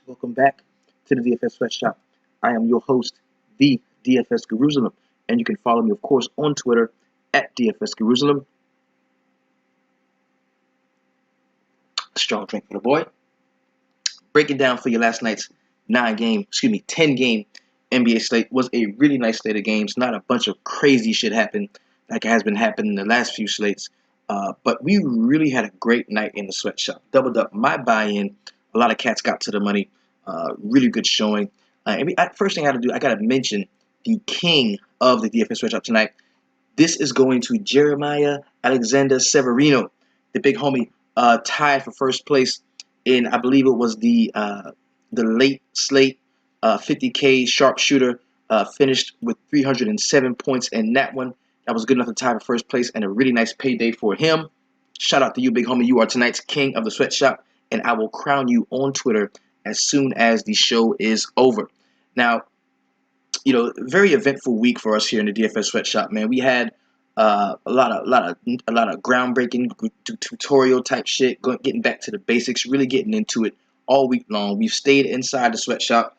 Welcome back to the DFS Sweatshop. I am your host, the DFS Jerusalem, and you can follow me, of course, on Twitter at DFS Jerusalem. Strong drink for the boy. Breaking down for you last night's 10-game NBA slate was a really nice slate of games. Not a bunch of crazy shit happened like it has been happening in the last few slates. But we really had a great night in the sweatshop. Doubled up my buy-in. A lot of cats got to the money. Really good showing. First thing I got to do, I got to mention the king of the DFS sweatshop tonight. This is going to Jeremiah Alexander Severino, the big homie, tied for first place in, I believe it was the late slate. 50K sharpshooter finished with 307 points in that one. That was good enough to tie for first place and a really nice payday for him. Shout out to you, big homie. You are tonight's king of the sweatshop, and I will crown you on Twitter as soon as the show is over. Now, very eventful week for us here in the DFS sweatshop, man. We had a lot of groundbreaking tutorial type shit, getting back to the basics, really getting into it all week long. We've stayed inside the sweatshop,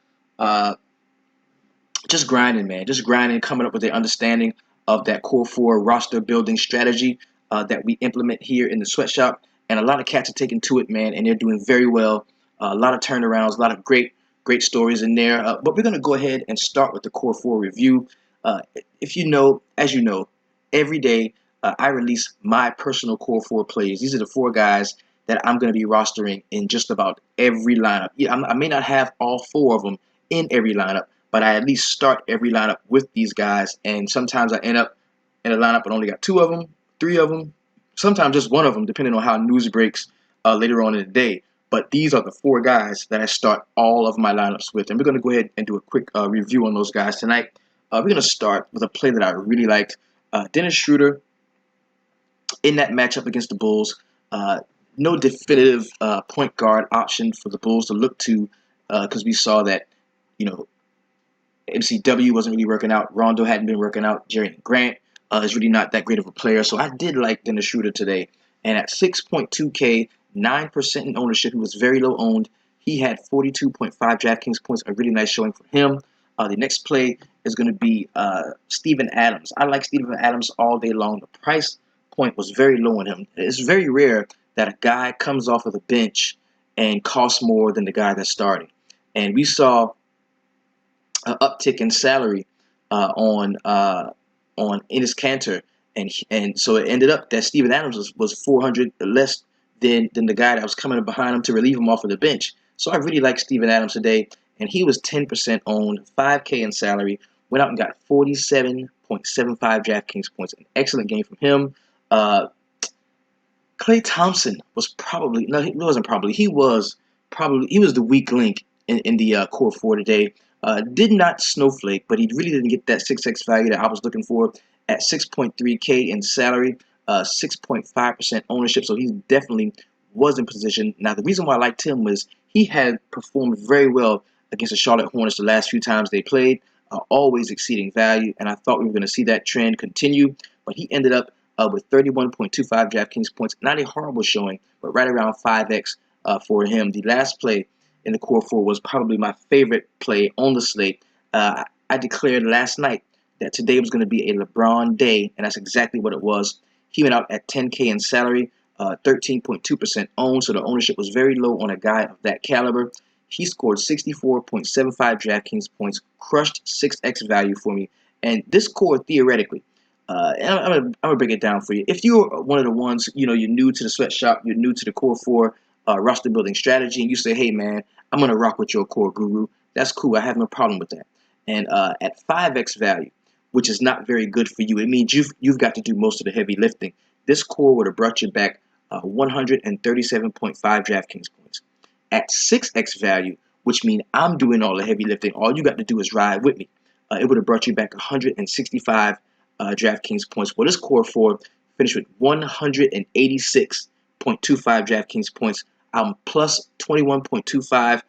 just grinding, man. Just grinding, coming up with the understanding of that core 4 roster building strategy that we implement here in the sweatshop. And a lot of cats are taking to it, man, and they're doing very well. A lot of turnarounds, a lot of great stories in there. But we're going to go ahead and start with the core 4 review. As you know, every day I release my personal core 4 plays. These are the 4 guys that I'm going to be rostering in just about every lineup. I may not have all 4 of them in every lineup, but I at least start every lineup with these guys. And sometimes I end up in a lineup and only got 2 of them, 3 of them, sometimes just 1 of them, depending on how news breaks later on in the day. But these are the 4 guys that I start all of my lineups with. And we're going to go ahead and do a quick review on those guys tonight. We're going to start with a play that I really liked. Dennis Schroeder in that matchup against the Bulls. No definitive point guard option for the Bulls to look to because we saw that, MCW wasn't really working out. Rondo hadn't been working out. Jerry Grant is really not that great of a player. So I did like Dennis Schroeder today. And at 6.2K, 9% in ownership, he was very low owned. He had 42.5 DraftKings points, a really nice showing for him. The next play is going to be Steven Adams. I like Steven Adams all day long. The price point was very low on him. It's very rare that a guy comes off of the bench and costs more than the guy that's starting. And we saw an uptick in salary on Enes Kanter, and so it ended up that Steven Adams was 400 less than the guy that was coming behind him to relieve him off of the bench. So I really like Steven Adams today, and he was 10% owned, 5K in salary, went out and got 47.75 DraftKings points. An excellent game from him. Klay Thompson was probably, no, he wasn't probably, he was the weak link in the core 4 today. Did not snowflake, but he really didn't get that 6x value that I was looking for at 6.3K in salary, 6.5% ownership. So he definitely was in position. Now, the reason why I liked him was he had performed very well against the Charlotte Hornets the last few times they played, always exceeding value. And I thought we were going to see that trend continue, but he ended up with 31.25 DraftKings points. Not a horrible showing, but right around 5x for him. The last play in the core 4 was probably my favorite play on the slate. I declared last night that today was going to be a LeBron day, and that's exactly what it was. He went out at 10K in salary, 13.2% owned, so the ownership was very low on a guy of that caliber. He scored 64.75 DraftKings points, crushed 6x value for me, and this core theoretically, and I'm gonna break it down for you. If you're one of the ones, you're new to the sweatshop, you're new to the core 4 roster building strategy, and you say, hey man, I'm gonna rock with your core guru, that's cool. I have no problem with that. And at 5x value, which is not very good for you, it means you've got to do most of the heavy lifting. This core would have brought you back 137.5 DraftKings points. At 6x value, which means I'm doing all the heavy lifting, all you got to do is ride with me. It would have brought you back 165 DraftKings points. Well, this core 4 finished with 186.25 DraftKings points. I'm plus 21.25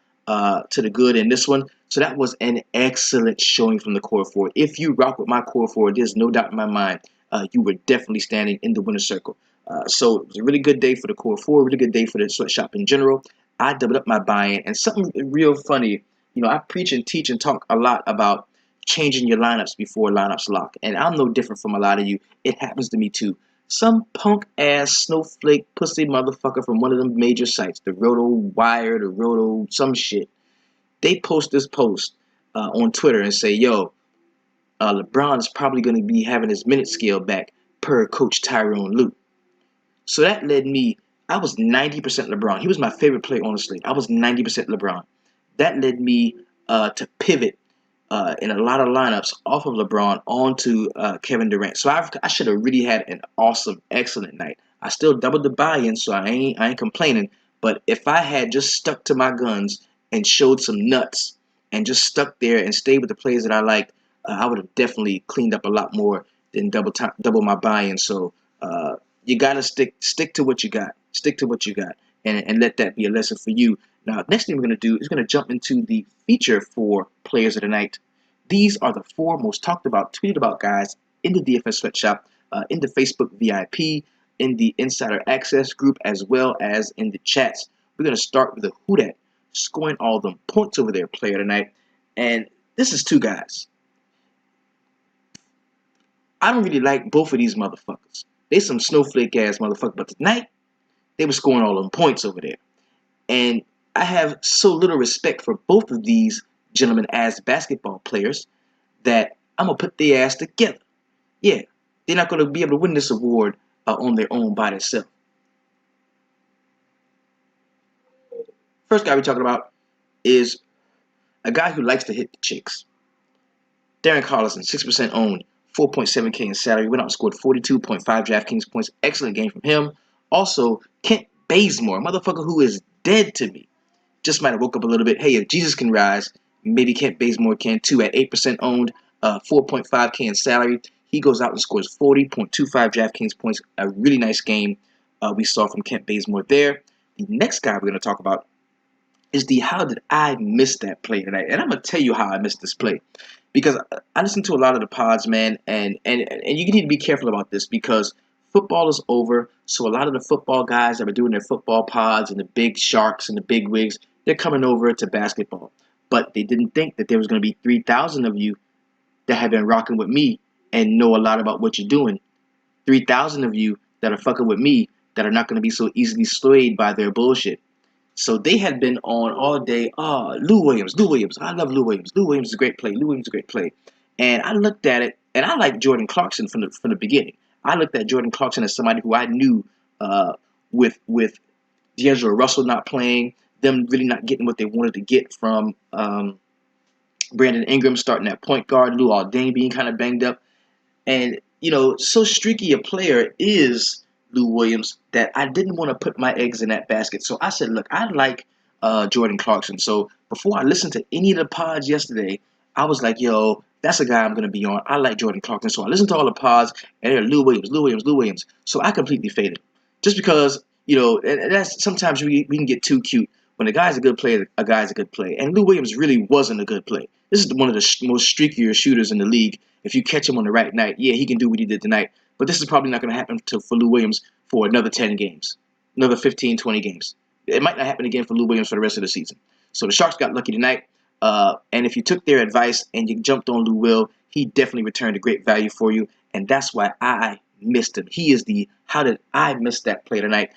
to the good in this one. So that was an excellent showing from the core 4. If you rock with my core 4, there's no doubt in my mind you were definitely standing in the winner's circle. So it was a really good day for the core 4, really good day for the sweatshop in general. I doubled up my buy-in. And something real funny, I preach and teach and talk a lot about changing your lineups before lineups lock. And I'm no different from a lot of you. It happens to me too. Some punk ass snowflake pussy motherfucker from one of them major sites, the Roto Wire, the Roto some shit. They post this post on Twitter and say, yo, LeBron is probably going to be having his minute scale back per Coach Tyrone Lue. So that led me, I was 90% LeBron. He was my favorite player on the slate. I was 90% LeBron. That led me to pivot in a lot of lineups off of LeBron onto Kevin Durant. So I should have really had an awesome, excellent night. I still doubled the buy-in, so I ain't complaining. But if I had just stuck to my guns and showed some nuts and just stuck there and stayed with the players that I liked, I would have definitely cleaned up a lot more than double my buy-in. So you gotta stick to what you got. Stick to what you got, and let that be a lesson for you. Now, next thing we're gonna do is gonna jump into the feature for players of the night. These are the 4 most talked about, tweeted about guys in the DFS sweatshop, in the Facebook VIP, in the Insider Access group, as well as in the chats. We're gonna start with the Who Dat, scoring all them points over their player tonight, and this is 2 guys. I don't really like both of these motherfuckers. They some snowflake ass motherfuckers, but tonight they were scoring all them points over there. And I have so little respect for both of these gentlemen as basketball players that I'm gonna put their ass together. Yeah, they're not gonna be able to win this award on their own by themselves. First guy we're talking about is a guy who likes to hit the chicks. Darren Collison, 6% owned, 4.7K in salary, went out and scored 42.5 DraftKings points. Excellent game from him. Also, Kent Bazemore, a motherfucker who is dead to me. Just might have woke up a little bit. Hey, if Jesus can rise, maybe Kent Bazemore can too. At 8% owned, 4.5K in salary, he goes out and scores 40.25 DraftKings points. A really nice game we saw from Kent Bazemore there. The next guy we're going to talk about is the how did I miss that play tonight? And I'm going to tell you how I missed this play. Because I listen to a lot of the pods, man, and you need to be careful about this because football is over. So a lot of the football guys that were doing their football pods and the big sharks and the big wigs, they're coming over to basketball. But they didn't think that there was going to be 3,000 of you that have been rocking with me and know a lot about what you're doing. 3,000 of you that are fucking with me that are not going to be so easily swayed by their bullshit. So they had been on all day. Lou Williams, Lou Williams. I love Lou Williams. Lou Williams is a great play. Lou Williams is a great play. And I looked at it, and I liked Jordan Clarkson from the beginning. I looked at Jordan Clarkson as somebody who I knew with D'Angelo Russell not playing, them really not getting what they wanted to get from Brandon Ingram starting at point guard, Lou Aldane being kind of banged up. And, so streaky a player is Lou Williams that I didn't want to put my eggs in that basket. So I said, look, I like Jordan Clarkson. So before I listened to any of the pods yesterday, I was like, yo, that's a guy I'm going to be on. I like Jordan Clarkson. So I listened to all the pods, and they're Lou Williams, Lou Williams, Lou Williams. So I completely faded. Just because, and that's sometimes we can get too cute. When a guy's a good player, a guy's a good play. And Lou Williams really wasn't a good play. This is one of the most streakier shooters in the league. If you catch him on the right night, yeah, he can do what he did tonight. But this is probably not going to happen for Lou Williams for another 10 games, another 15, 20 games. It might not happen again for Lou Williams for the rest of the season. So the Sharks got lucky tonight. And if you took their advice and you jumped on Lou Will, he definitely returned a great value for you. And that's why I missed him. He is the how did I miss that play tonight?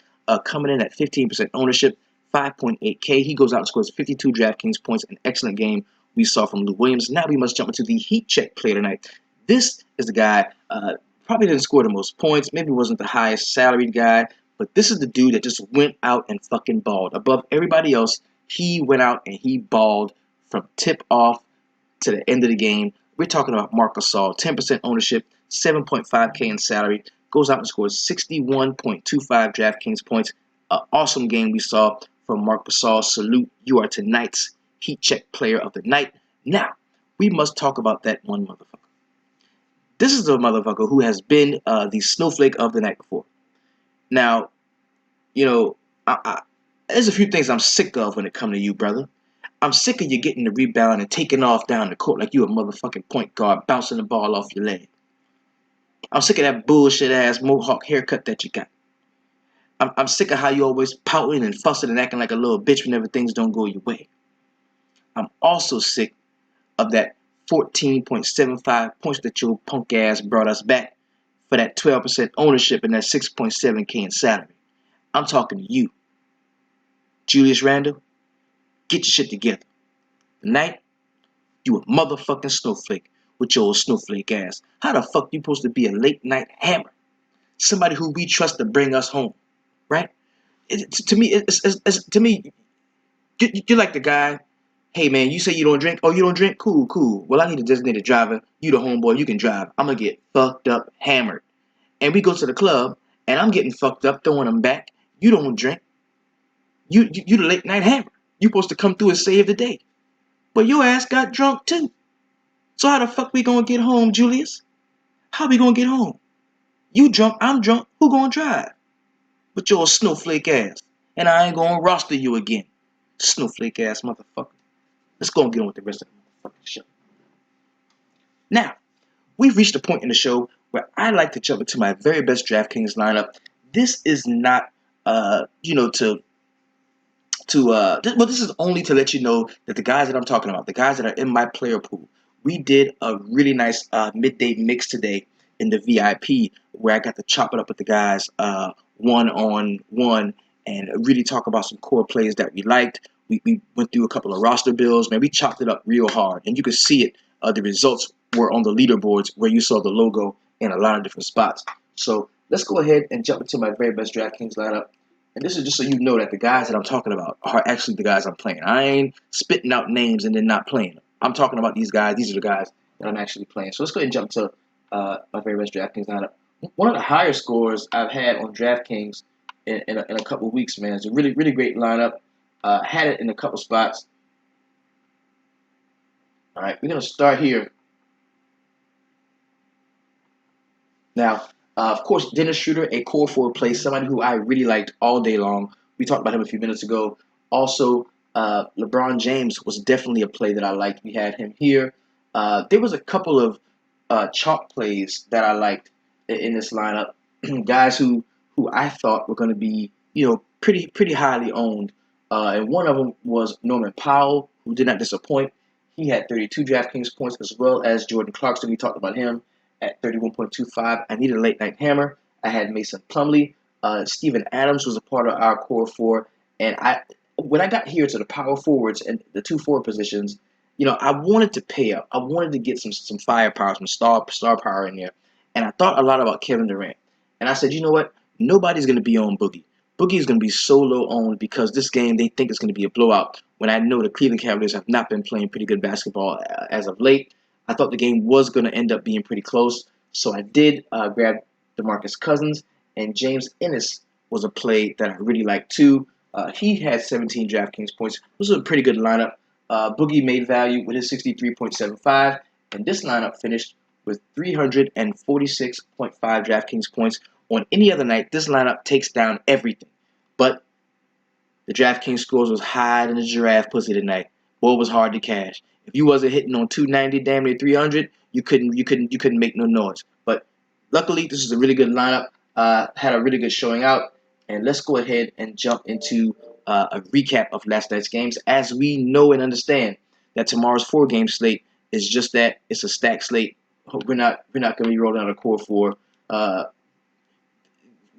Coming in at 15% ownership, 5.8K. He goes out and scores 52 DraftKings points. An excellent game we saw from Lou Williams. Now we must jump into the heat check play tonight. This is the guy, probably didn't score the most points, maybe wasn't the highest salaried guy, but this is the dude that just went out and fucking balled. Above everybody else, he went out and he balled from tip off to the end of the game. We're talking about Marc Gasol, 10% ownership, 7.5K in salary, goes out and scores 61.25 DraftKings points. An awesome game we saw from Marc Gasol. Salute, you are tonight's heat check player of the night. Now, we must talk about that one motherfucker. This is the motherfucker who has been the snowflake of the night before. Now, there's a few things I'm sick of when it comes to you, brother. I'm sick of you getting the rebound and taking off down the court like you a motherfucking point guard, bouncing the ball off your leg. I'm sick of that bullshit ass mohawk haircut that you got. I'm sick of how you always pouting and fussing and acting like a little bitch whenever things don't go your way. I'm also sick of that 14.75 points that your punk ass brought us back for that 12% ownership and that 6.7K in salary. I'm talking to you, Julius Randle. Get your shit together. Tonight, you a motherfucking snowflake with your old snowflake ass. How the fuck you supposed to be a late night hammer? Somebody who we trust to bring us home, right? To me, you're like the guy. Hey man, you say you don't drink. Oh, you don't drink? Cool, cool. Well, I need a designated driver. You the homeboy. You can drive. I'm gonna get fucked up, hammered, and we go to the club, and I'm getting fucked up, throwing them back. You don't drink. You the late night hammer. You supposed to come through and save the day, but your ass got drunk too. So how the fuck we gonna get home, Julius? How we gonna get home? You drunk, I'm drunk. Who gonna drive? But you're a snowflake ass, and I ain't gonna roster you again, snowflake ass motherfucker. Let's go and get on with the rest of the motherfucking show. Now, we've reached a point in the show where I like to jump into my very best DraftKings lineup. This is not, this is only to let you know that the guys that I'm talking about, the guys that are in my player pool, we did a really nice midday mix today in the VIP where I got to chop it up with the guys one on one and really talk about some core plays that we liked. We went through a couple of roster builds, man. We chopped it up real hard, and you could see it. The results were on the leaderboards where you saw the logo in a lot of different spots. So let's go ahead and jump into my very best DraftKings lineup. And this is just so you know that the guys that I'm talking about are actually the guys I'm playing. I ain't spitting out names and then not playing them. I'm talking about these guys. These are the guys that I'm actually playing. So let's go ahead and jump to my very best DraftKings lineup. One of the higher scores I've had on DraftKings in a couple of weeks, man. It's a really, really great lineup. Had it in a couple spots. All right, we're going to start here. Now, of course, Dennis Schroeder, a core forward play, somebody who I really liked all day long. We talked about him a few minutes ago. Also, LeBron James was definitely a play that I liked. We had him here. There was a couple of chalk plays that I liked in this lineup. Guys who I thought were going to be, pretty highly owned. And one of them was Norman Powell, who did not disappoint. He had 32 DraftKings points, as well as Jordan Clarkson. We talked about him at 31.25. I needed a late night hammer. I had Mason Plumlee. Steven Adams was a part of our core four. And when I got here to the power forwards and the two forward positions, I wanted to pay up. I wanted to get some firepower, some star power in there. And I thought a lot about Kevin Durant. And I said, you know what? Nobody's going to be on Boogie. Boogie is going to be so low owned because this game they think it's going to be a blowout. When I know the Cleveland Cavaliers have not been playing pretty good basketball as of late, I thought the game was going to end up being pretty close. So I did grab DeMarcus Cousins, and James Ennis was a play that I really liked too. He had 17 DraftKings points. This was a pretty good lineup. Boogie made value with his 63.75, and this lineup finished with 346.5 DraftKings points. On any other night, this lineup takes down everything. But the DraftKings scores was higher than the giraffe pussy tonight. Boy, it was hard to cash. If you wasn't hitting on 290, damn near 300, you couldn't make no noise. But luckily, this is a really good lineup. Had a really good showing out. And let's go ahead and jump into a recap of last night's games, as we know and understand that tomorrow's 4-game slate is just that. It's a stacked slate. We're not going to be rolling out a core 4.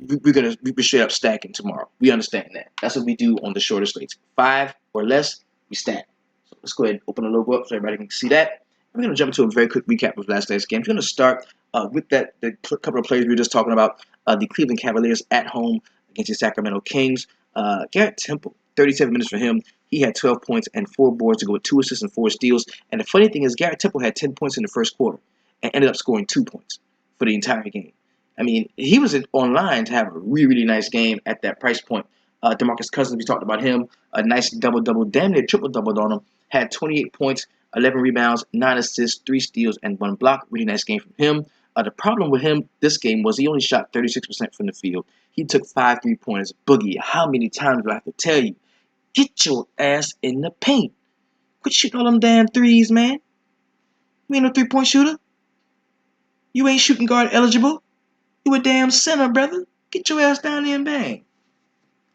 We're straight up stacking tomorrow. We understand that. That's what we do on the shorter slates. 5 or less, we stack. So let's go ahead and open the logo up so everybody can see that. We're going to jump into a very quick recap of last night's game. We're going to start with the couple of players we were just talking about. The Cleveland Cavaliers at home against the Sacramento Kings. Garrett Temple, 37 minutes for him. He had 12 points and 4 boards to go with 2 assists and 4 steals. And the funny thing is, Garrett Temple had 10 points in the first quarter and ended up scoring 2 points for the entire game. I mean, he was online to have a really, really nice game at that price point. DeMarcus Cousins, we talked about him. A nice double-double, damn near triple-doubled on him. Had 28 points, 11 rebounds, 9 assists, 3 steals, and 1 block. Really nice game from him. The problem with him this game was he only shot 36% from the field. He took 5 3-pointers. Boogie, how many times do I have to tell you? Get your ass in the paint. Quit shooting all them damn threes, man. You ain't no 3-point shooter. You ain't shooting guard eligible. You a damn center, brother. Get your ass down there and bang.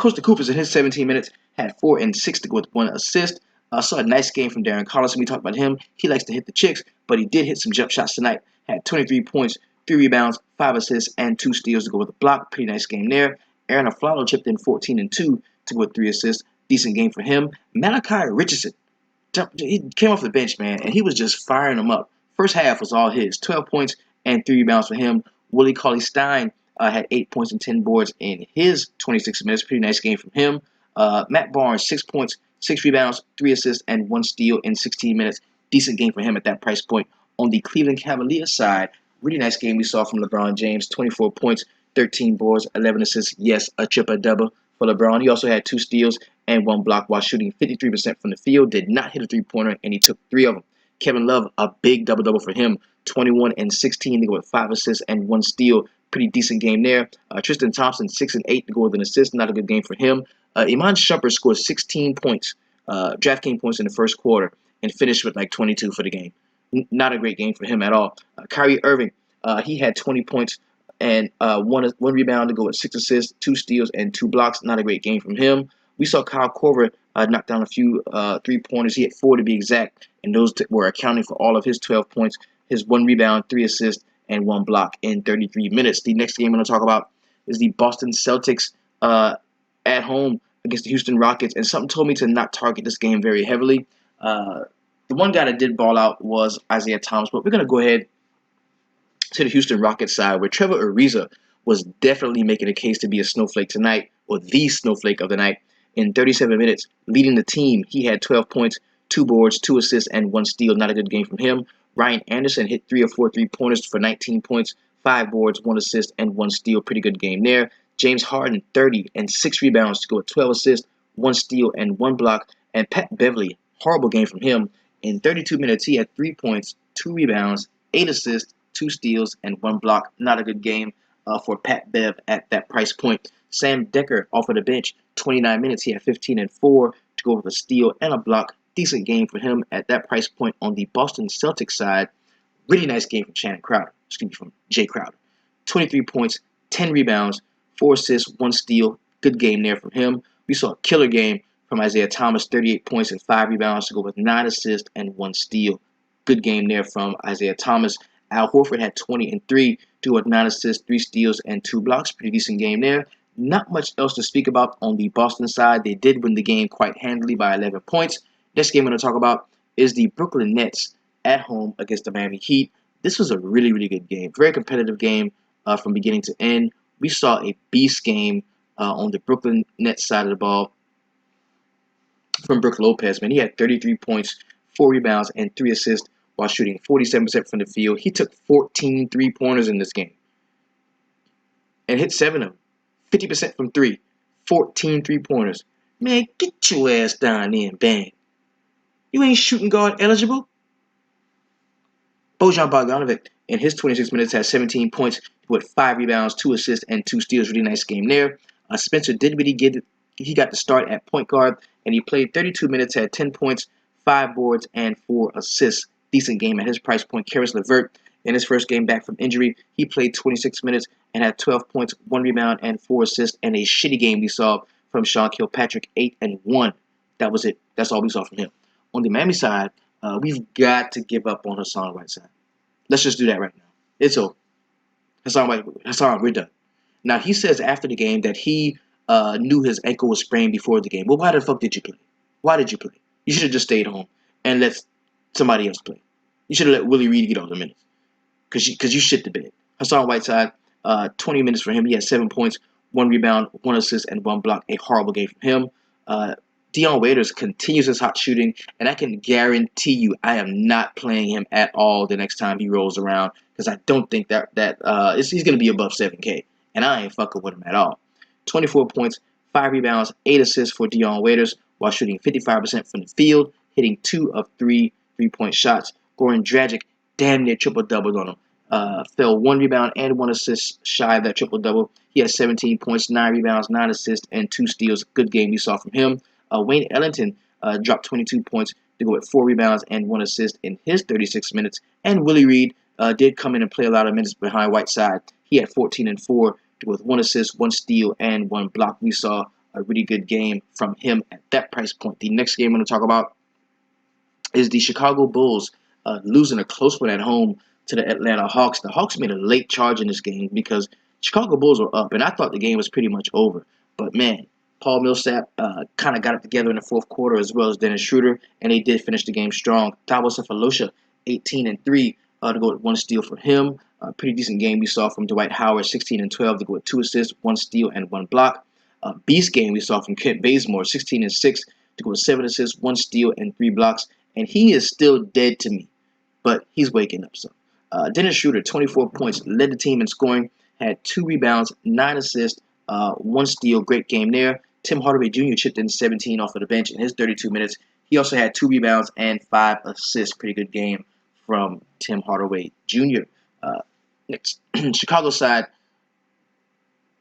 Costa Coopers in his 17 minutes had 4 and 6 to go with 1 assist. Saw a nice game from Darren Collison. We talked about him. He likes to hit the chicks, but he did hit some jump shots tonight. Had 23 points, 3 rebounds, 5 assists, and 2 steals to go with a block. Pretty nice game there. Aaron Aflalo chipped in 14 and 2 to go with 3 assists. Decent game for him. Malachi Richardson, he came off the bench, man, and he was just firing them up. First half was all his. 12 points and 3 rebounds for him. Willie Cauley-Stein had 8 points and 10 boards in his 26 minutes. Pretty nice game from him. Matt Barnes, 6 points, 6 rebounds, 3 assists, and 1 steal in 16 minutes. Decent game for him at that price point. On the Cleveland Cavaliers side, really nice game we saw from LeBron James. 24 points, 13 boards, 11 assists. Yes, a triple-double for LeBron. He also had 2 steals and 1 block while shooting 53% from the field. Did not hit a three-pointer, and he took 3 of them. Kevin Love, a big double-double for him. 21 and 16 to go with 5 assists and 1 steal. Pretty decent game there. Tristan Thompson, 6 and 8 to go with an assist. Not a good game for him. Iman Shumpert scored 16 points, DraftKings points in the first quarter, and finished with like 22 for the game. Not a great game for him at all. Kyrie Irving, he had 20 points and one rebound to go with 6 assists, 2 steals, and 2 blocks. Not a great game from him. We saw Kyle Korver knock down a few three-pointers. He had 4 to be exact, and those were accounting for all of his 12 points, his 1 rebound, 3 assists, and 1 block in 33 minutes. The next game I'm going to talk about is the Boston Celtics at home against the Houston Rockets, and something told me to not target this game very heavily. The one guy that did ball out was Isaiah Thomas, but we're going to go ahead to the Houston Rockets side, where Trevor Ariza was definitely making a case to be a snowflake tonight, or the snowflake of the night. In 37 minutes, leading the team, he had 12 points, 2 boards, 2 assists, and 1 steal. Not a good game from him. Ryan Anderson hit 3 or 4 3-pointers for 19 points, 5 boards, 1 assist, and 1 steal. Pretty good game there. James Harden, 30 and 6 rebounds to go with 12 assists, 1 steal, and 1 block. And Pat Beverly, horrible game from him. In 32 minutes, he had 3 points, 2 rebounds, 8 assists, 2 steals, and 1 block. Not a good game for Pat Bev at that price point. Sam Decker off of the bench, 29 minutes. He had 15 and 4 to go with a steal and a block. Decent game for him at that price point. On the Boston Celtics side, really nice game from from Jay Crowder. 23 points, 10 rebounds, 4 assists, 1 steal. Good game there from him. We saw a killer game from Isaiah Thomas, 38 points and 5 rebounds to go with 9 assists and 1 steal. Good game there from Isaiah Thomas. Al Horford had 20 and 3 to go with 9 assists, 3 steals, and 2 blocks. Pretty decent game there. Not much else to speak about on the Boston side. They did win the game quite handily by 11 points. Next game I'm going to talk about is the Brooklyn Nets at home against the Miami Heat. This was a really, really good game. Very competitive game from beginning to end. We saw a beast game on the Brooklyn Nets side of the ball from Brook Lopez. Man, he had 33 points, 4 rebounds, and 3 assists while shooting 47% from the field. He took 14 three-pointers in this game and hit 7 of them. 50% from 3, 14 three-pointers. Man, get your ass down there and bang. You ain't shooting guard eligible. Bojan Bogdanovic in his 26 minutes had 17 points with 5 rebounds, 2 assists, and 2 steals. Really nice game there. Spencer Dinwiddie he got the start at point guard, and he played 32 minutes, had 10 points, 5 boards, and 4 assists. Decent game at his price point. Karis LeVert, in his first game back from injury, he played 26 minutes and had 12 points, 1 rebound, and 4 assists. And a shitty game we saw from Sean Kilpatrick, 8 and 1. That was it. That's all we saw from him. On the Miami side, we've got to give up on Hassan Whiteside. Let's just do that right now. It's over. Hassan, we're done. Now, he says after the game that he knew his ankle was sprained before the game. Well, why the fuck did you play? Why did you play? You should have just stayed home and let somebody else play. You should have let Willie Reed get all the minutes. Because you shit the bed. Hassan Whiteside, 20 minutes for him. He had 7 points, 1 rebound, 1 assist, and 1 block. A horrible game from him. Dion Waiters continues his hot shooting, and I can guarantee you I am not playing him at all the next time he rolls around, because I don't think that he's going to be above 7K, and I ain't fucking with him at all. 24 points, 5 rebounds, 8 assists for Dion Waiters while shooting 55% from the field, hitting 2 of 3 3-point shots. Goran Dragic damn near triple-doubled on him. Fell 1 rebound and 1 assist shy of that triple-double. He has 17 points, 9 rebounds, 9 assists, and 2 steals. Good game we saw from him. Wayne Ellington dropped 22 points to go with 4 rebounds and 1 assist in his 36 minutes. And Willie Reed did come in and play a lot of minutes behind Whiteside. He had 14 and 4 with 1 assist, 1 steal, and 1 block. We saw A really good game from him at that price point. The next game I'm going to talk about is the Chicago Bulls losing a close one at home to the Atlanta Hawks. The Hawks made a late charge in this game because Chicago Bulls were up, and I thought the game was pretty much over. But man, Paul Millsap kind of got it together in the fourth quarter as well as Dennis Schroeder, and they did finish the game strong. Thabo Sefolosha, 18 and 3 to go with one steal for him. Pretty decent game we saw from Dwight Howard, 16 and 12 to go with 2 assists, 1 steal, and 1 block. Beast game we saw from Kent Bazemore, 16 and 6 to go with 7 assists, 1 steal, and 3 blocks. And he is still dead to me, but he's waking up. So Dennis Schroeder, 24 points, led the team in scoring, had 2 rebounds, 9 assists, 1 steal. Great game there. Tim Hardaway Jr. chipped in 17 off of the bench in his 32 minutes. He also had 2 rebounds and 5 assists. Pretty good game from Tim Hardaway Jr. Next, Chicago side,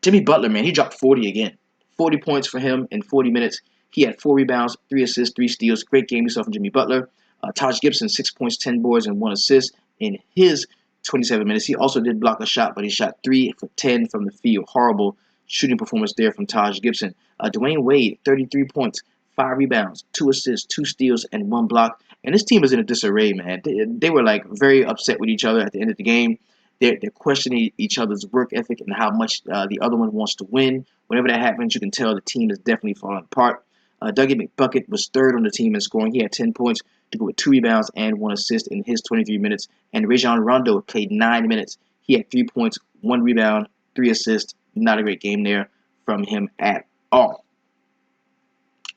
Jimmy Butler, man, he dropped 40 again. 40 points for him in 40 minutes. He had 4 rebounds, 3 assists, 3 steals. Great game you saw from Jimmy Butler. Taj Gibson, 6 points, 10 boards, and 1 assist in his 27 minutes. He also did block a shot, but he shot 3 for 10 from the field. Horrible shooting performance there from Taj Gibson. Dwayne Wade, 33 points, 5 rebounds, 2 assists, 2 steals, and 1 block. And this team is in a disarray, man. They were like very upset with each other at the end of the game. They're questioning each other's work ethic and how much the other one wants to win. Whenever that happens, you can tell the team is definitely falling apart. Dougie McBucket was third on the team in scoring. He had 10 points to go with 2 rebounds and 1 assist in his 23 minutes. And Rajon Rondo played 9 minutes. He had 3 points, 1 rebound, 3 assists. Not a great game there from him at all.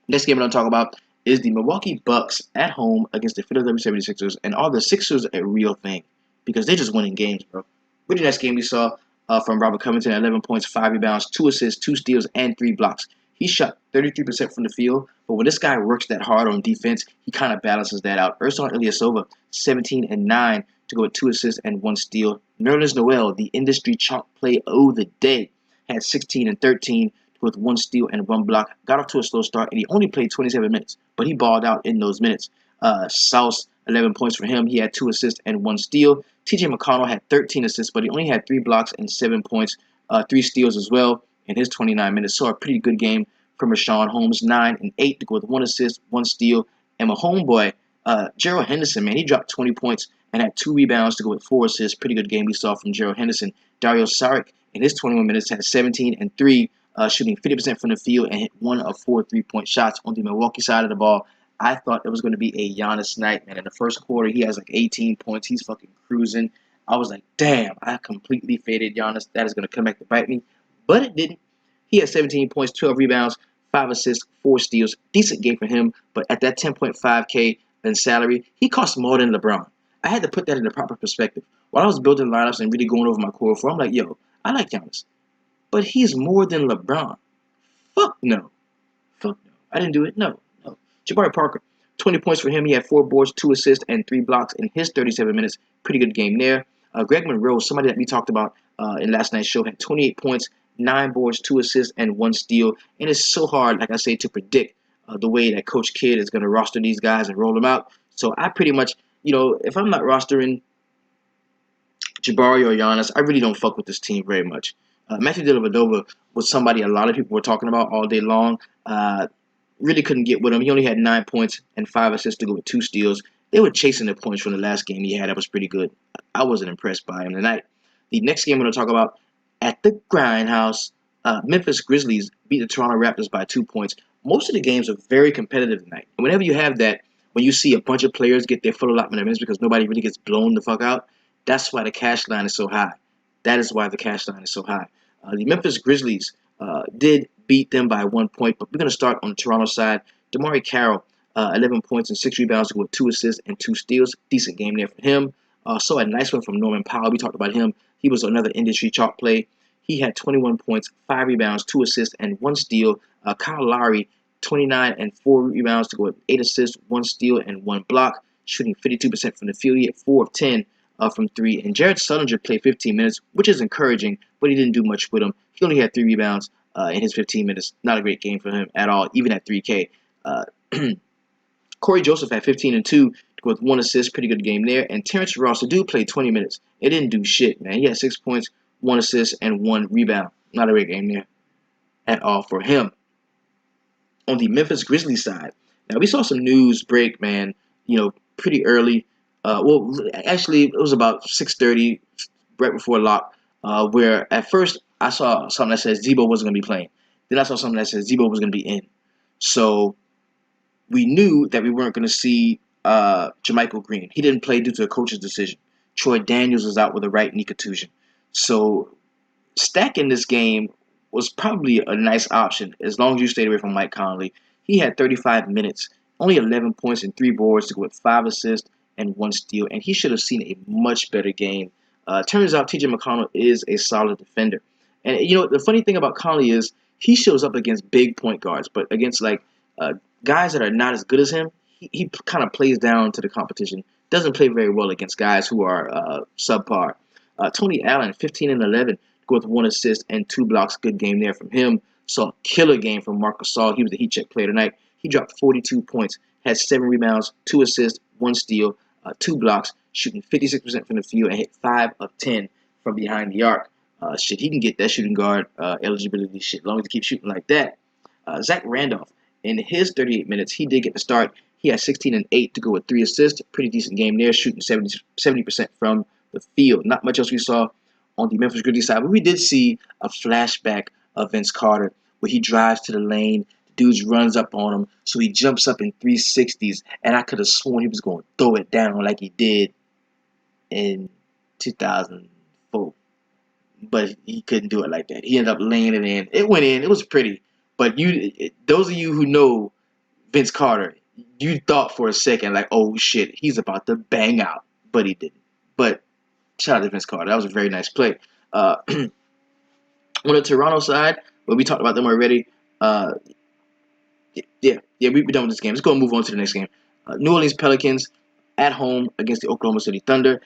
Next game I'm going to talk about is the Milwaukee Bucks at home against the Philadelphia 76ers. And are the Sixers a real thing? Because they're just winning games, bro. Really nice game we saw from Robert Covington at 11 points, 5 rebounds, 2 assists, 2 steals, and 3 blocks. He shot 33% from the field, but when this guy works that hard on defense, he kind of balances that out. Ersan Ilyasova, 17 and 9 to go with 2 assists and 1 steal. Nerlens Noel, the industry chalk play of the day, had 16 and 13 with 1 steal and 1 block. Got off to a slow start, and he only played 27 minutes, but he balled out in those minutes. South, 11 points for him. He had 2 assists and 1 steal. TJ McConnell had 13 assists, but he only had 3 blocks and 7 points, 3 steals as well in his 29 minutes. So a pretty good game from Rashawn Holmes, 9 and 8 to go with 1 assist, 1 steal. And my homeboy, Gerald Henderson, man, he dropped 20 points and had 2 rebounds to go with 4 assists. Pretty good game we saw from Gerald Henderson. Dario Saric, in his 21 minutes, had 17 and 3, shooting 50% from the field and hit 1 of 4 3-point shots on the Milwaukee side of the ball. I thought it was going to be a Giannis night, man. In the first quarter, he has like 18 points. He's fucking cruising. I was like, damn, I completely faded Giannis. That is going to come back to bite me. But it didn't. He had 17 points, 12 rebounds, 5 assists, 4 steals. Decent game for him. But at that 10.5K in salary, he cost more than LeBron. I had to put that in the proper perspective. While I was building lineups and really going over my core four, I'm like, yo, I like Giannis. But he's more than LeBron. Fuck no. Fuck no. I didn't do it. No. Jabari Parker, 20 points for him. He had 4 boards, 2 assists, and 3 blocks in his 37 minutes. Pretty good game there. Greg Monroe, somebody that we talked about in last night's show, had 28 points, 9 boards, 2 assists, and 1 steal. And it's so hard, like I say, to predict the way that Coach Kidd is going to roster these guys and roll them out. So I pretty much, if I'm not rostering Jabari or Giannis, I really don't fuck with this team very much. Matthew Dellavedova was somebody a lot of people were talking about all day long. Really couldn't get with him. He only had 9 points and 5 assists to go with 2 steals. They were chasing the points from the last game he had. That was pretty good. I wasn't impressed by him tonight. The next game I'm going to talk about, at the Grindhouse, Memphis Grizzlies beat the Toronto Raptors by 2 points. Most of the games are very competitive tonight. And whenever you have that, when you see a bunch of players get their full allotment of minutes because nobody really gets blown the fuck out, that's why the cash line is so high. That is why the cash line is so high. The Memphis Grizzlies did beat them by 1 point, but we're going to start on the Toronto side. DeMarre Carroll, 11 points and 6 rebounds with 2 assists and 2 steals. Decent game there for him. Saw a nice one from Norman Powell. We talked about him. He was another industry chalk play. He had 21 points, 5 rebounds, 2 assists, and 1 steal. Kyle Lowry, 29 and 4 rebounds to go with 8 assists, 1 steal, and 1 block, shooting 52% from the field. He had 4 of 10 from 3. And Jared Sullinger played 15 minutes, which is encouraging, but he didn't do much with him. He only had 3 rebounds in his 15 minutes. Not a great game for him at all, even at 3K. Corey Joseph had 15 and 2 with 1 assist. Pretty good game there. And Terrence Ross, the dude played 20 minutes. It didn't do shit, man. He had 6 points, 1 assist, and 1 rebound. Not a great game there at all for him. On the Memphis Grizzlies side, now we saw some news break, man. Pretty early. Well, actually, it was about 6:30, right before lock. Where at first I saw something that says Zebo wasn't going to be playing. Then I saw something that says Zebo was going to be in. So we knew that we weren't going to see Jermichael Green. He didn't play due to a coach's decision. Troy Daniels was out with a right knee contusion. So stacking this game was probably a nice option as long as you stayed away from Mike Conley. He had 35 minutes, only 11 points and 3 boards to go with 5 assists and 1 steal, and he should have seen a much better game. Turns out TJ McConnell is a solid defender. And the funny thing about Conley is he shows up against big point guards, but against uh, guys that are not as good as him, he kind of plays down to the competition. Doesn't play very well against guys who are subpar. Tony Allen, 15 and 11, go with 1 assist and 2 blocks. Good game there from him. Saw a killer game from Marc Gasol. He was the heat check player tonight. He dropped 42 points, had 7 rebounds, 2 assists, 1 steal, 2 blocks, shooting 56% from the field and hit 5 of 10 from behind the arc. He can get that shooting guard eligibility shit as long as he keeps shooting like that. Zach Randolph, in his 38 minutes, he did get the start. He had 16 and 8 to go with 3 assists. Pretty decent game there, shooting 70% from the field. Not much else we saw on the Memphis Grizzlies side, but we did see a flashback of Vince Carter where he drives to the lane, the dude runs up on him, so he jumps up in 360s, and I could have sworn he was going to throw it down like he did in 2004, but he couldn't do it like that. He ended up laying it in. It went in. It was pretty, but those of you who know Vince Carter, you thought for a second like, oh shit, he's about to bang out, but he didn't. But shout out to Vince Carter. That was a very nice play. On the Toronto side, well, we talked about them already. Uh, we're done with this game. Let's go and move on to the next game. New Orleans Pelicans at home against the Oklahoma City Thunder.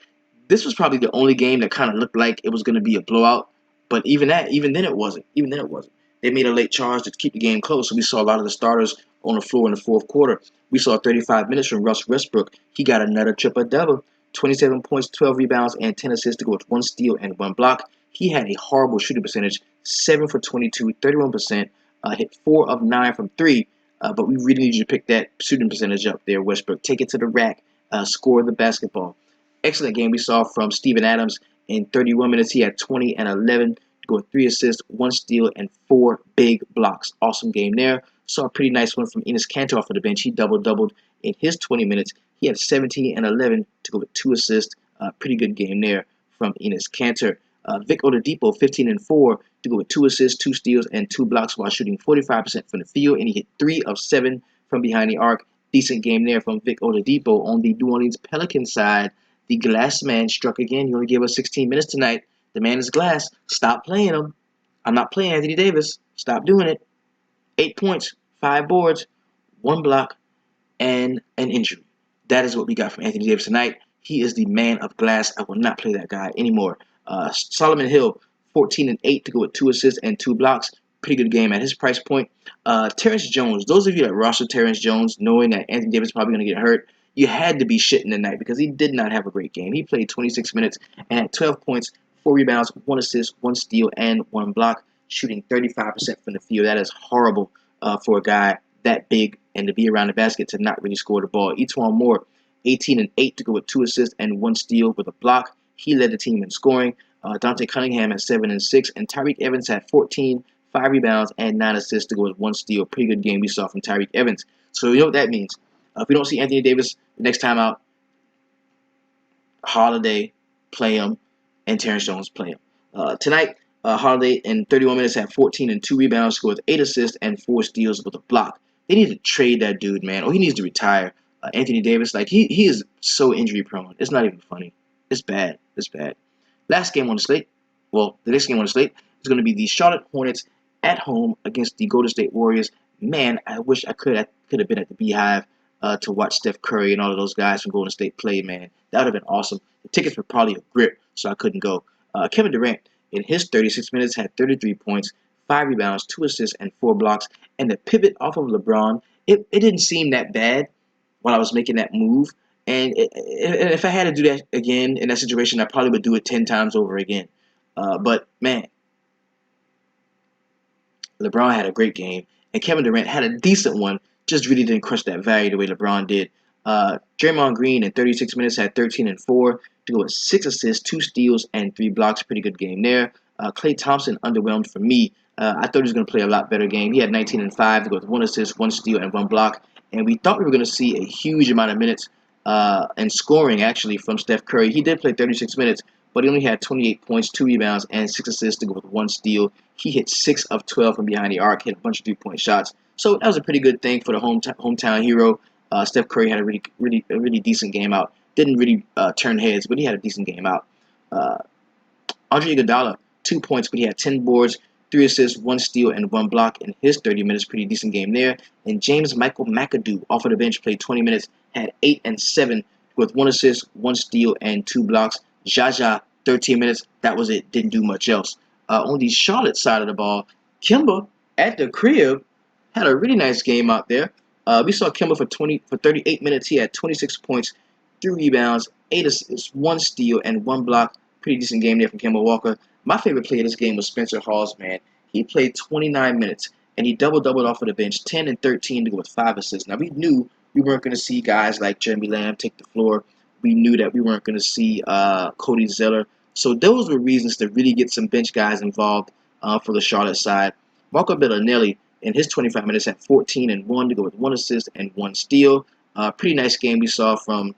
This was probably the only game that kind of looked like it was going to be a blowout. But even then it wasn't. They made a late charge to keep the game close. So we saw a lot of the starters on the floor in the fourth quarter. We saw 35 minutes from Russ Westbrook. He got another triple-double. 27 points, 12 rebounds, and 10 assists to go with 1 steal and 1 block. He had a horrible shooting percentage, 7 for 22, 31%, hit 4 of 9 from 3. But we really need you to pick that shooting percentage up there, Westbrook. Take it to the rack, score the basketball. Excellent game we saw from Steven Adams. In 31 minutes, he had 20 and 11, go with 3 assists, 1 steal, and 4 big blocks. Awesome game there. Saw a pretty nice one from Enes Kanter off of the bench. He doubled in his 20 minutes. He had 17 and 11 to go with 2 assists. Pretty good game there from Enes Kanter. Vic Oladipo, 15 and 4 to go with 2 assists, 2 steals, and 2 blocks while shooting 45% from the field, and he hit 3 of 7 from behind the arc. Decent game there from Vic Oladipo. On the New Orleans Pelicans side, the glass man struck again. He only gave us 16 minutes tonight. The man is glass. Stop playing him. I'm not playing Anthony Davis. Stop doing it. 8 points, 5 boards, 1 block, and an injury. That is what we got from Anthony Davis tonight. He is the man of glass. I will not play that guy anymore. Solomon Hill, 14 and 8 to go with 2 assists and 2 blocks. Pretty good game at his price point. Terrence Jones, those of you that roster Terrence Jones, knowing that Anthony Davis is probably going to get hurt, you had to be shitting tonight because he did not have a great game. He played 26 minutes and had 12 points, 4 rebounds, 1 assist, 1 steal, and 1 block, shooting 35% from the field. That is horrible for a guy that big and to be around the basket to not really score the ball. Etuan Moore, 18 and 8 to go with 2 assists and 1 steal with a block. He led the team in scoring. Dante Cunningham had 7 and 6, and Tyreek Evans had 14, 5 rebounds, and 9 assists to go with 1 steal. Pretty good game we saw from Tyreek Evans. So you know what that means. If we don't see Anthony Davis next time out, Holiday, play him, and Terrence Jones, play him. Tonight, Holiday in 31 minutes had 14 and 2 rebounds, scored with 8 assists and 4 steals with a block. They need to trade that dude, man. Or he needs to retire. Anthony Davis, he is so injury prone. It's not even funny. It's bad. It's bad. Last game on the slate, the next game on the slate is going to be the Charlotte Hornets at home against the Golden State Warriors. Man, I wish I could have been at the Beehive to watch Steph Curry and all of those guys from Golden State play, man. That would have been awesome. The tickets were probably a grip, so I couldn't go. Kevin Durant, in his 36 minutes, had 33 points, 5 rebounds, 2 assists, and 4 blocks. And the pivot off of LeBron, it didn't seem that bad while I was making that move. And if I had to do that again in that situation, I probably would do it 10 times over again. But, man, LeBron had a great game. and Kevin Durant had a decent one, just really didn't crush that value the way LeBron did. Draymond Green in 36 minutes had 13 and 4 to go with 6 assists, 2 steals, and 3 blocks. Pretty good game there. Klay Thompson underwhelmed for me. I thought he was going to play a lot better game. He had 19 and 5 to go with 1 assist, 1 steal, and 1 block. And we thought we were going to see a huge amount of minutes and scoring actually from Steph Curry. He did play 36 minutes, but he only had 28 points, 2 rebounds, and 6 assists to go with 1 steal. He hit 6 of 12 from behind the arc, hit a bunch of 3-point shots. So that was a pretty good thing for the hometown hero. Steph Curry had a really decent game out. Didn't really turn heads, but he had a decent game out. Uh, Andre Iguodala, 2 points, but he had 10 boards, 3 assists, 1 steal, and 1 block in his 30 minutes. Pretty decent game there. And James Michael McAdoo, off of the bench, played 20 minutes, had 8 and 7 with 1 assist, 1 steal, and 2 blocks. Jaja, 13 minutes. That was it. Didn't do much else. On the Charlotte side of the ball, Kemba at the crib had a really nice game out there. We saw Kemba for 38 minutes. He had 26 points, 3 rebounds, 8 assists, 1 steal, and 1 block. Pretty decent game there from Kemba Walker. My favorite play of this game was Spencer Hawes, man. He played 29 minutes, and he doubled off of the bench, 10 and 13 to go with 5 assists. Now, we knew we weren't going to see guys like Jeremy Lamb take the floor. We knew that we weren't going to see Cody Zeller. So those were reasons to really get some bench guys involved for the Charlotte side. Marco Bellinelli, in his 25 minutes, had 14 and 1 to go with 1 assist and 1 steal. Pretty nice game we saw from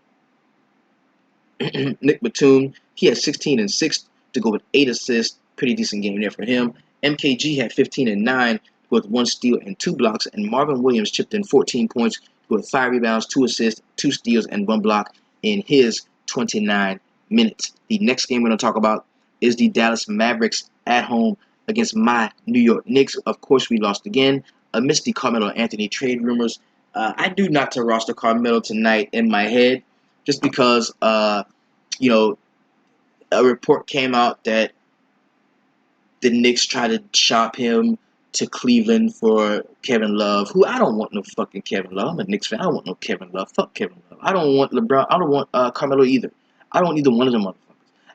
Nick Batum. He had 16 and 6 to go with 8 assists. Pretty decent game there for him. MKG had 15 and 9 with 1 steal and 2 blocks. And Marvin Williams chipped in 14 points with 5 rebounds, 2 assists, 2 steals, and 1 block in his 29 minutes. The next game we're going to talk about is the Dallas Mavericks at home against my New York Knicks. Of course, we lost again amidst the Carmelo Anthony trade rumors. I do not to roster Carmelo tonight in my head just because, you know, a report came out that the Knicks tried to shop him to Cleveland for Kevin Love, who I don't want no fucking Kevin Love. I'm a Knicks fan. I don't want no Kevin Love. Fuck Kevin Love. I don't want LeBron. I don't want Carmelo either. I don't want either one of them motherfuckers.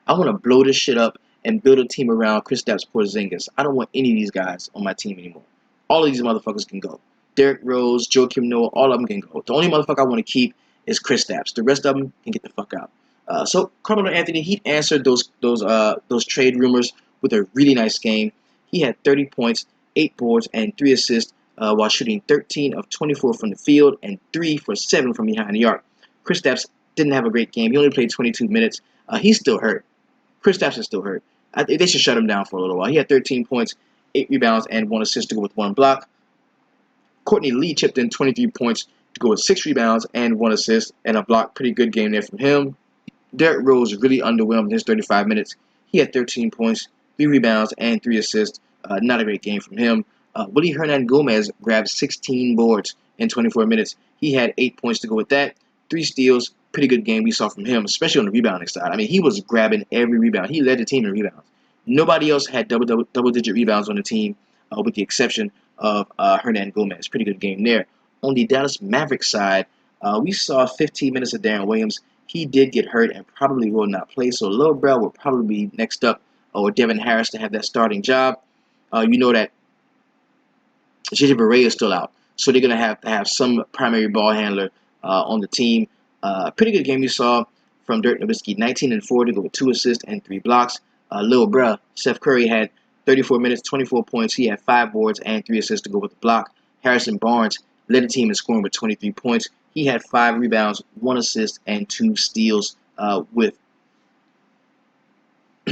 I want to blow this shit up and build a team around Kristaps Porzingis. I don't want any of these guys on my team anymore. All of these motherfuckers can go. Derrick Rose, Joakim Noah, all of them can go. The only motherfucker I want to keep is Kristaps. The rest of them can get the fuck out. So Carmelo Anthony, he answered those trade rumors with a really nice game. He had 30 points, 8 boards, and 3 assists while shooting 13 of 24 from the field and 3 for 7 from behind the arc. Kristaps didn't have a great game. He only played 22 minutes. He's still hurt. Kristaps is still hurt. They should shut him down for a little while. He had 13 points, 8 rebounds, and 1 assist to go with 1 block. Courtney Lee chipped in 23 points to go with 6 rebounds and 1 assist and a block. Pretty good game there from him. Derrick Rose really underwhelmed in his 35 minutes. He had 13 points, 3 rebounds, and 3 assists. Not a great game from him. Willie Hernan-Gomez grabbed 16 boards in 24 minutes. He had 8 points to go with that, 3 steals. Pretty good game we saw from him, especially on the rebounding side. I mean, he was grabbing every rebound. He led the team in rebounds. Nobody else had double-digit rebounds on the team, with the exception of Hernan-Gomez. Pretty good game there. On the Dallas Mavericks side, we saw 15 minutes of Darren Williams. He did get hurt and probably will not play, so Lil Bell will probably be next up, or Devin Harris to have that starting job. You know that JJ Barea is still out, so they're going to have some primary ball handler on the team. Pretty good game you saw from Dirk Nowitzki, 19 and 4 to go with 2 assists and 3 blocks. Lil Bruh, Steph Curry had 34 minutes, 24 points. He had 5 boards and 3 assists to go with the block. Harrison Barnes led the team in scoring with 23 points. He had 5 rebounds, 1 assist, and 2 steals with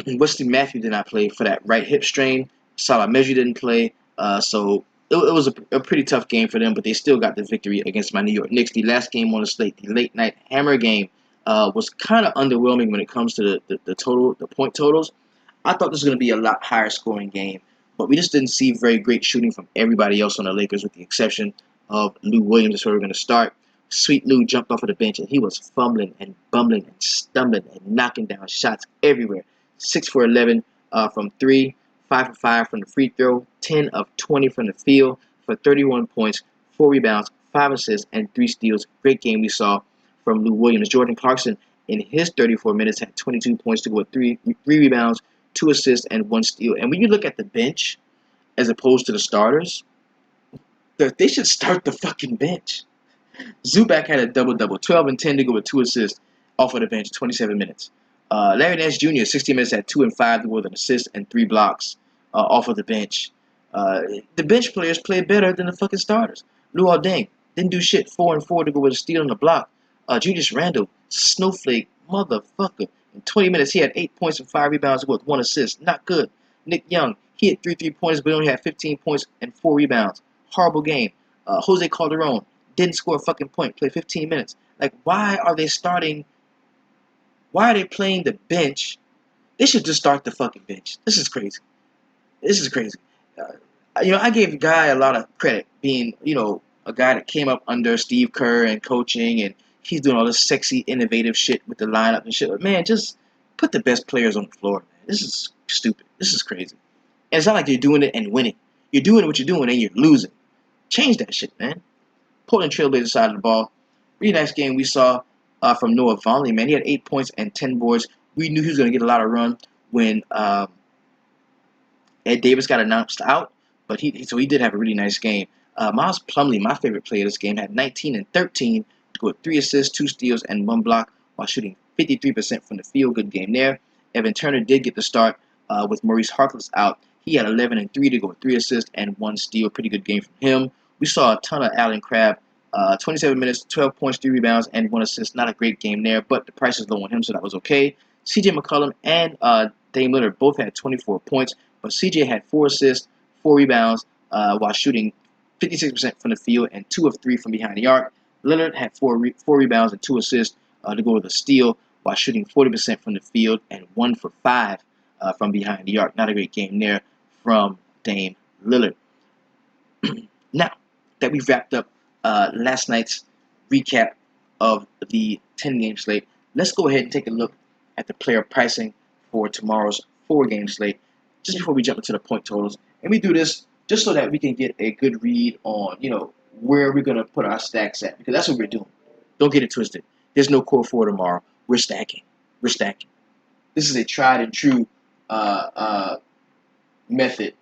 Wesley Matthews did not play for that right hip strain. Salah Mejri didn't play. So it was a pretty tough game for them, but they still got the victory against my New York Knicks. The last game on the slate, the late night hammer game, was kind of underwhelming when it comes to the point totals. I thought this was going to be a lot higher scoring game, but we just didn't see very great shooting from everybody else on the Lakers, with the exception of Lou Williams. That's where we're going to start. Sweet Lou jumped off of the bench, and he was fumbling and bumbling and stumbling and knocking down shots everywhere. 6 for 11 from 3, 5 for 5 from the free throw, 10 of 20 from the field for 31 points, 4 rebounds, 5 assists, and 3 steals. Great game we saw from Lou Williams. Jordan Clarkson, in his 34 minutes, had 22 points to go with 3 rebounds, 2 assists, and 1 steal. And when you look at the bench as opposed to the starters, They should start the fucking bench. Zubac had a double-double, 12 and 10 to go with 2 assists off of the bench, 27 minutes. Larry Nance Jr., 16 minutes, had 2 and 5 to go with an assist and 3 blocks off of the bench. The bench players played better than the fucking starters. Luol Deng didn't do shit, 4 and 4 to go with a steal on the block. Julius Randle, snowflake, motherfucker. In 20 minutes, he had 8 points and 5 rebounds with 1 assist. Not good. Nick Young, he had 3 3-pointers, but he only had 15 points and 4 rebounds. Horrible game. Jose Calderon didn't score a fucking point, played 15 minutes. Like, why are they starting? Why are they playing the bench? They should just start the fucking bench. This is crazy. This is crazy. I gave Guy a lot of credit, being, a guy that came up under Steve Kerr and coaching, and he's doing all this sexy, innovative shit with the lineup and shit. But man, just put the best players on the floor. Man. This is stupid. This is crazy. And it's not like you're doing it and winning. You're doing what you're doing and you're losing. Change that shit, man. Portland Trailblazers side of the ball. Really nice game we saw from Noah Vonleh, man. He had 8 points and 10 boards. We knew he was going to get a lot of run when Ed Davis got announced out, but he did have a really nice game. Miles Plumlee, my favorite player of this game, had 19 and 13 to go with 3 assists, 2 steals, and 1 block while shooting 53% from the field. Good game there. Evan Turner did get the start with Maurice Harkless out. He had 11 and 3 to go with 3 assists and 1 steal. Pretty good game from him. We saw a ton of Allen Crabbe. 27 minutes, 12 points, 3 rebounds, and 1 assist. Not a great game there, but the price is low on him, so that was okay. CJ McCollum and Dame Lillard both had 24 points, but CJ had 4 assists, 4 rebounds, while shooting 56% from the field and 2 of 3 from behind the arc. Lillard had 4 rebounds and 2 assists to go with a steal while shooting 40% from the field and 1 for 5 from behind the arc. Not a great game there from Dame Lillard. Now that we've wrapped up last night's recap of the 10-game slate, let's go ahead and take a look at the player pricing for tomorrow's 4-game slate just before we jump into the point totals. And we do this just so that we can get a good read on, where we're going to put our stacks at, because that's what we're doing. Don't get it twisted. There's no core 4 tomorrow. We're stacking. We're stacking. This is a tried and true method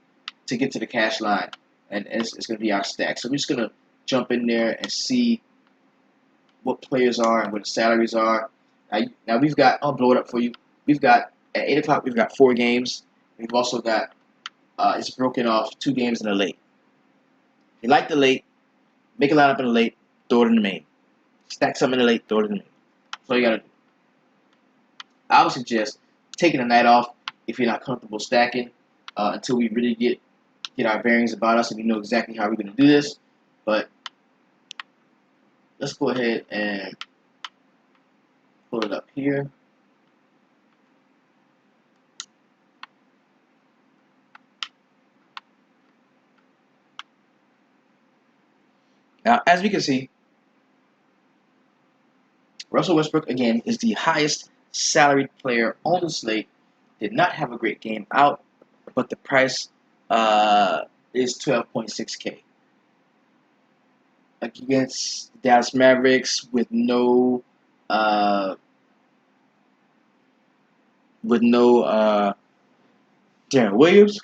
to get to the cash line, and it's going to be our stack. So we're just going to jump in there and see what players are and what the salaries are. Now we've got, I'll blow it up for you. We've got, at 8 o'clock, we've got 4 games. We've also got, it's broken off 2 games in the late. If you like the late, make a lineup in the late, throw it in the main. Stack something in the late, throw it in the main. That's all you got to do. I would suggest taking a night off if you're not comfortable stacking until we really get our bearings about us and we know exactly how we're going to do this. But let's go ahead and pull it up here. Now, as we can see, Russell Westbrook, again, is the highest salaried player on the slate. Did not have a great game out, but the price is $12.6K. Against Dallas Mavericks with no Darren Williams.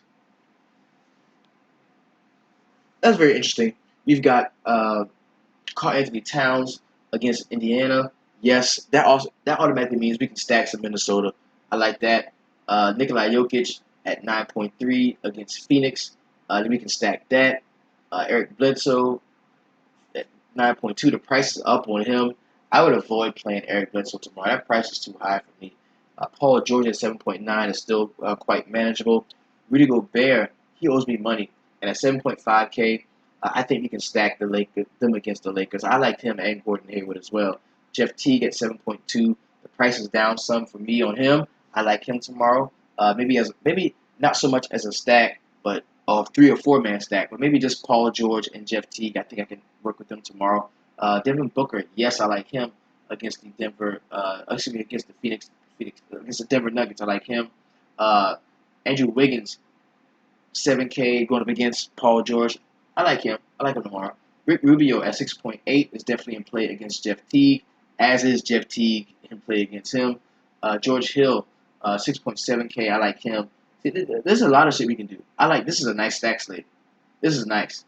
That's very interesting. We've got Karl Anthony Towns against Indiana. Yes, that automatically means we can stack some Minnesota. I like that. Nikola Jokic at 9.3 against Phoenix. We can stack that. Eric Bledsoe at 9.2. The price is up on him. I would avoid playing Eric Bledsoe tomorrow. That price is too high for me. Paul George at 7.9 is still quite manageable. Rudy Gobert, he owes me money. And at 7.5K, I think we can stack them against the Lakers. I liked him and Gordon Hayward as well. Jeff Teague at 7.2. The price is down some for me on him. I like him tomorrow. Maybe not so much as a stack, but a 3 or 4 man stack. But maybe just Paul George and Jeff Teague. I think I can work with them tomorrow. Devin Booker, yes, I like him against the against the Phoenix, against the Denver Nuggets. I like him. Andrew Wiggins, 7K going up against Paul George. I like him. I like him tomorrow. Rick Rubio at 6.8 is definitely in play against Jeff Teague, as is Jeff Teague in play against him. George Hill, 6.7K. I like him. There's a lot of shit we can do. This is a nice stack slate. This is nice.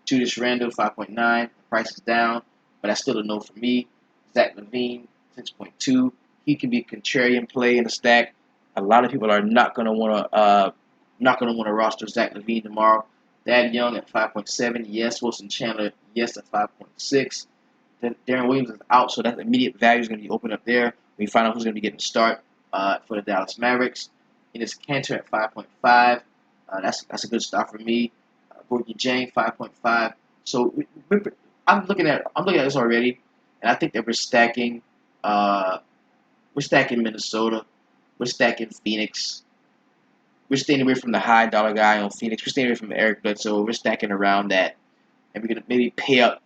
Julius Randle, 5.9. The price is down, but that's still a no for me. Zach LaVine, 6.2. He can be a contrarian play in the stack. A lot of people are not gonna want to roster Zach LaVine tomorrow. Thad Young at 5.7. Yes, Wilson Chandler. Yes, at 5.6. Then Darren Williams is out, so that immediate value is going to be open up there. We find out who's going to be getting the start for the Dallas Mavericks. It is Cantor at 5.5. That's a good start for me. Gorgie Jang 5.5. So I'm looking at this already, and I think that we're stacking. We're stacking Minnesota. We're stacking Phoenix. We're staying away from the high dollar guy on Phoenix. We're staying away from Eric Bledsoe. We're stacking around that, and we're gonna maybe pay up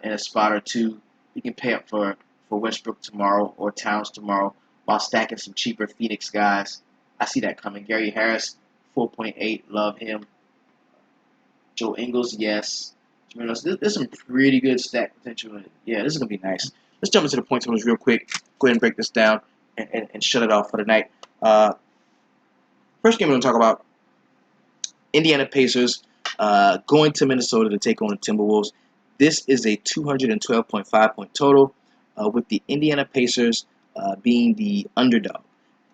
in a spot or two. You can pay up for Westbrook tomorrow or Towns tomorrow while stacking some cheaper Phoenix guys. I see that coming. Gary Harris, 4.8. Love him. Joe Ingles, yes. There's some pretty good stack potential. Yeah, this is going to be nice. Let's jump into the point totals real quick. Go ahead and break this down and shut it off for the night. First game we're going to talk about, Indiana Pacers going to Minnesota to take on the Timberwolves. This is a 212.5 point total, with the Indiana Pacers being the underdog.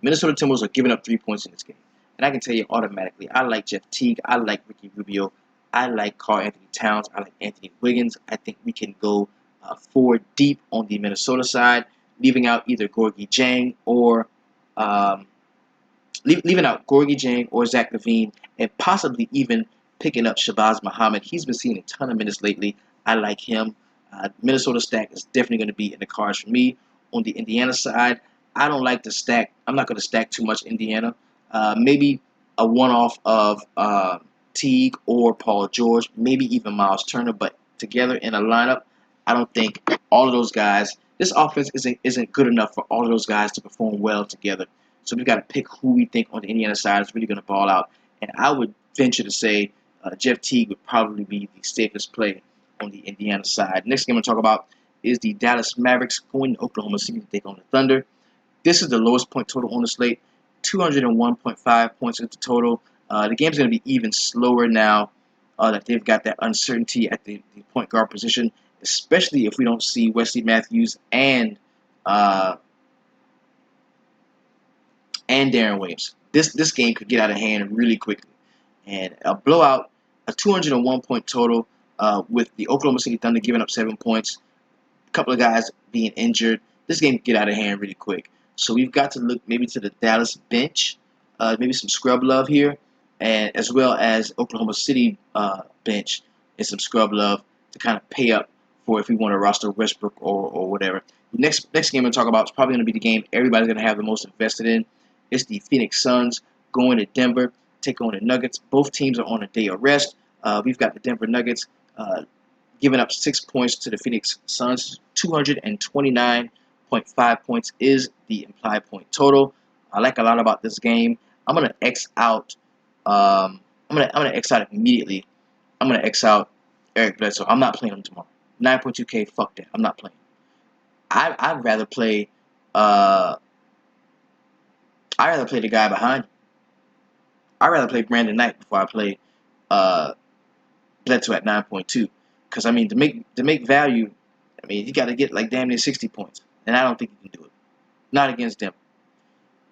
Minnesota Timberwolves are giving up 3 points in this game. And I can tell you automatically, I like Jeff Teague, I like Ricky Rubio, I like Karl Anthony Towns, I like Anthony Wiggins. I think we can go 4 deep on the Minnesota side, leaving out either Gorgie Jang or leaving out Gorgie Jang or Zach LaVine, and possibly even picking up Shabazz Muhammad. He's been seeing a ton of minutes lately. I like him. Minnesota stack is definitely going to be in the cards for me. On the Indiana side, I don't like to stack. I'm not going to stack too much Indiana. Maybe a one-off of Teague or Paul George, maybe even Miles Turner, but together in a lineup, I don't think all of those guys. This offense isn't good enough for all of those guys to perform well together. So we've got to pick who we think on the Indiana side is really going to ball out. And I would venture to say Jeff Teague would probably be the safest play on the Indiana side. Next game I'm going to talk about is the Dallas Mavericks going to Oklahoma City to take on the Thunder. This is the lowest point total on the slate, 201.5 points at the total. The game's going to be even slower now that they've got that uncertainty at the point guard position, especially if we don't see Wesley Matthews and Darren Williams. This game could get out of hand really quickly. And a blowout, a 201 point total with the Oklahoma City Thunder giving up 7 points, a couple of guys being injured. This game could get out of hand really quick. So we've got to look maybe to the Dallas bench, maybe some scrub love here, and as well as Oklahoma City bench and some scrub love to kind of pay up for if we want to roster Westbrook or whatever. Next game we'll talk about is probably going to be the game everybody's going to have the most invested in. It's the Phoenix Suns going to Denver, take on the Nuggets. Both teams are on a day of rest. We've got the Denver Nuggets giving up 6 points to the Phoenix Suns. 229.5 points is the implied point total. I like a lot about this game. I'm gonna X out. I'm gonna X out immediately. I'm gonna X out Eric Bledsoe. I'm not playing him tomorrow. 9.2K. Fuck that. I'm not playing. I'd rather play. I'd rather play the guy behind him. I'd rather play Brandon Knight before I play Bledsoe at 9.2. Because I mean, to make value, I mean you got to get like damn near 60 points, and I don't think you can do it. Not against them.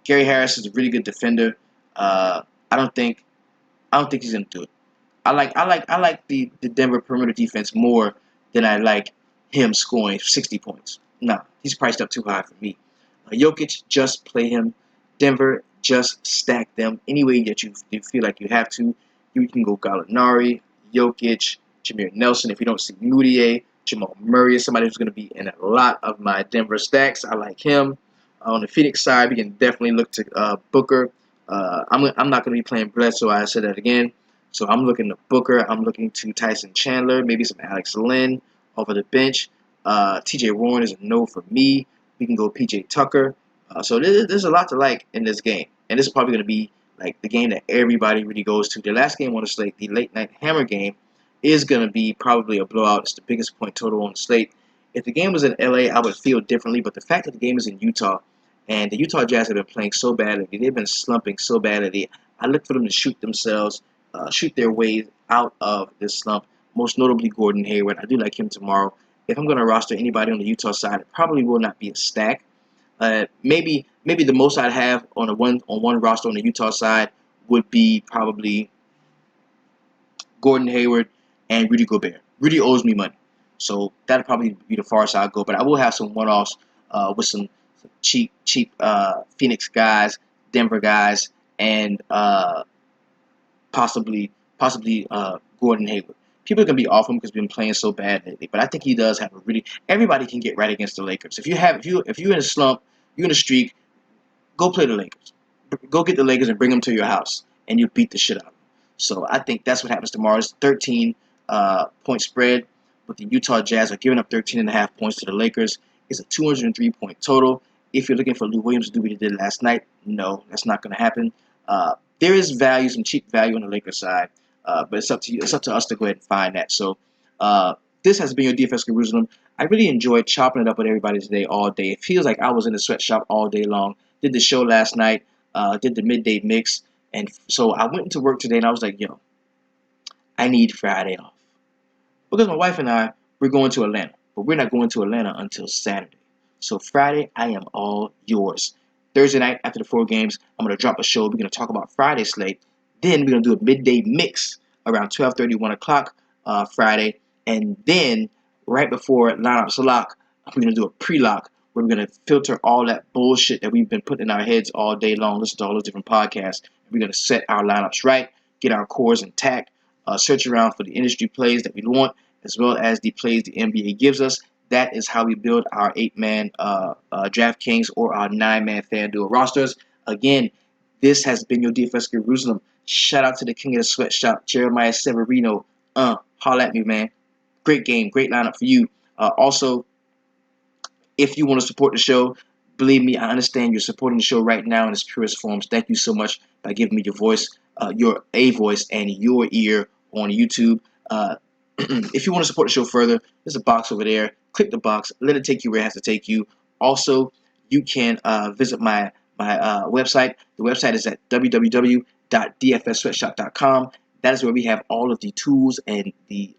Gary Harris is a really good defender. I don't think he's gonna do it. I like the Denver perimeter defense more than I like him scoring 60 points. Nah, he's priced up too high for me. Jokic, just play him. Denver, just stack them any way that you feel like you have to. You can go Gallinari, Jokic, Jameer Nelson. If you don't see Moutier, Jamal Murray is somebody who's going to be in a lot of my Denver stacks. I like him. On the Phoenix side, we can definitely look to Booker. I'm not going to be playing Bledsoe. I said that again. So I'm looking to Booker. I'm looking to Tyson Chandler, maybe some Alex Lynn off of the bench. TJ Warren is a no for me. We can go PJ Tucker. So there's a lot to like in this game. And this is probably going to be like the game that everybody really goes to. The last game on the slate, the late night hammer game, is going to be probably a blowout. It's the biggest point total on the slate. If the game was in LA, I would feel differently. But the fact that the game is in Utah, and the Utah Jazz have been playing so badly, they've been slumping so badly, I look for them to shoot their way out of this slump most notably Gordon Hayward. I do like him tomorrow. If I'm going to roster anybody on the Utah side, it probably will not be a stack. Maybe the most I'd have on one roster on the Utah side would be probably Gordon Hayward and Rudy Gobert. Rudy owes me money, so that'll probably be the farthest I'll go. But I will have some one-offs with some cheap Phoenix guys, Denver guys, and possibly Gordon Hayward. People are gonna be off him because he's been playing so bad lately, but I think he does have a really. Everybody can get right against the Lakers. If you're in a slump, you're in a streak, go play the Lakers. Go get the Lakers and bring them to your house, and you beat the shit out of them. So I think that's what happens tomorrow. It's 13 point spread, but the Utah Jazz are giving up 13.5 points to the Lakers. It's a 203-point total. If you're looking for Lou Williams to do what he did last night, no, that's not going to happen. There is value, some cheap value on the Lakers side, but it's up to you. It's up to us to go ahead and find that. So this has been your DFS Jerusalem. I really enjoyed chopping it up with everybody today all day. It feels like I was in the sweatshop all day long. Did the show last night, did the midday mix, and so I went into work today and I was like, yo, I need Friday off. Because my wife and we're going to Atlanta, but we're not going to Atlanta until Saturday. So Friday, I am all yours. Thursday night, after the 4 games, I'm going to drop a show. We're going to talk about Friday slate. Then we're going to do a midday mix around 12:30, 1 o'clock Friday. And then right before lineups lock, we're going to do a pre-lock where we're going to filter all that bullshit that we've been putting in our heads all day long, listen to all those different podcasts. We're going to set our lineups right, get our cores intact, search around for the industry plays that we want, as well as the plays the NBA gives us. That is how we build our 8-man DraftKings or our 9-man FanDuel rosters. Again, this has been your DFS Jerusalem. Shout out to the king of the sweatshop, Jeremiah Severino. Holla at me, man. Great game, great lineup for you. Also, if you want to support the show, believe me, I understand you're supporting the show right now in its purest forms. Thank you so much by giving me your voice, and your ear on YouTube. If you want to support the show further, there's a box over there. Click the box. Let it take you where it has to take you. Also, you can visit my website. The website is at www.dfssweatshop.com. That is where we have all of the tools and the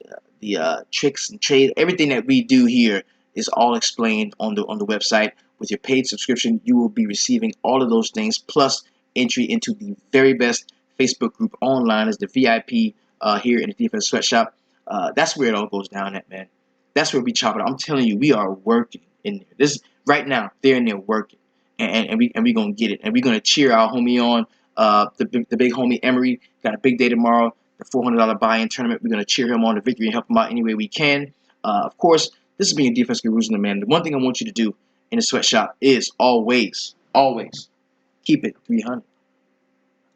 tricks and trade. Everything that we do here is all explained on the website. With your paid subscription, you will be receiving all of those things, plus entry into the very best Facebook group online as the VIP here in the DFS Sweatshop. That's where it all goes down at, man. That's where we chop it. I'm telling you, we are working in there. This right now, they're in there working, and we gonna get it, and we're gonna cheer our homie on. The big homie Emery got a big day tomorrow. The $400 buy-in tournament. We're gonna cheer him on to victory and help him out any way we can. Of course, this is being Defense Jerusalem, man. The one thing I want you to do in the sweatshop is always keep it 300.